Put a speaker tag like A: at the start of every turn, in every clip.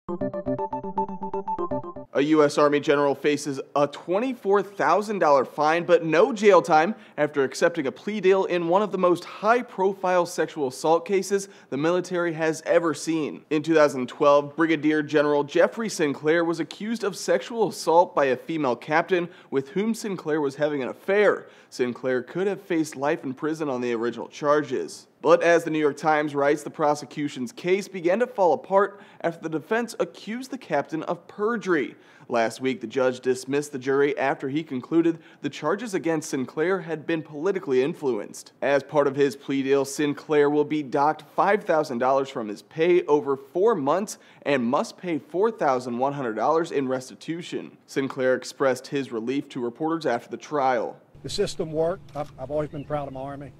A: A U.S. Army general faces a $24,000 fine but no jail time after accepting a plea deal in one of the most high-profile sexual assault cases the military has ever seen. In 2012, Brigadier General Jeffrey Sinclair was accused of sexual assault by a female captain with whom Sinclair was having an affair. Sinclair could have faced life in prison on the original charges. But as the New York Times writes, the prosecution's case began to fall apart after the defense accused the captain of perjury. Last week, the judge dismissed the jury after he concluded the charges against Sinclair had been politically influenced. As part of his plea deal, Sinclair will be docked $5,000 from his pay over 4 months and must pay $4,100 in restitution. Sinclair expressed his relief to reporters after the trial.
B: The system worked. I've always been proud of my Army.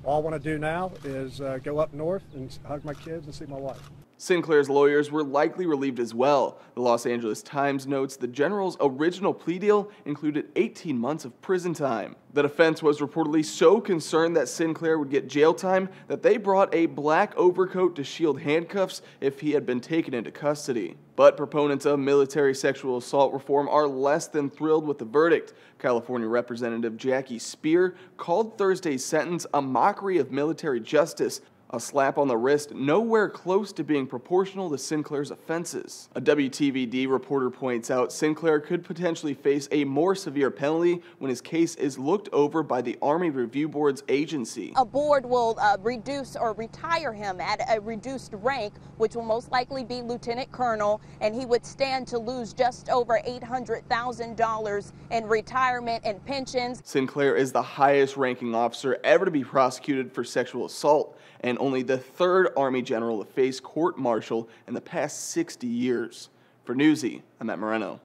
B: All I want to do now is go up north and hug my kids and see my wife.
A: Sinclair's lawyers were likely relieved as well. The Los Angeles Times notes the general's original plea deal included 18 months of prison time. The defense was reportedly so concerned that Sinclair would get jail time that they brought a black overcoat to shield handcuffs if he had been taken into custody. But proponents of military sexual assault reform are less than thrilled with the verdict. California Representative Jackie Speer called Thursday's sentence a mockery of military justice, a slap on the wrist nowhere close to being proportional to Sinclair's offenses. A WTVD reporter points out Sinclair could potentially face a more severe penalty when his case is looked over by the Army Review Board's agency.
C: A board will reduce or retire him at a reduced rank, which will most likely be Lieutenant Colonel, and he would stand to lose just over $800,000 in retirement and pensions.
A: Sinclair is the highest ranking officer ever to be prosecuted for sexual assault, and only the third Army general to face court-martial in the past 60 years. For Newsy, I'm Matt Moreno.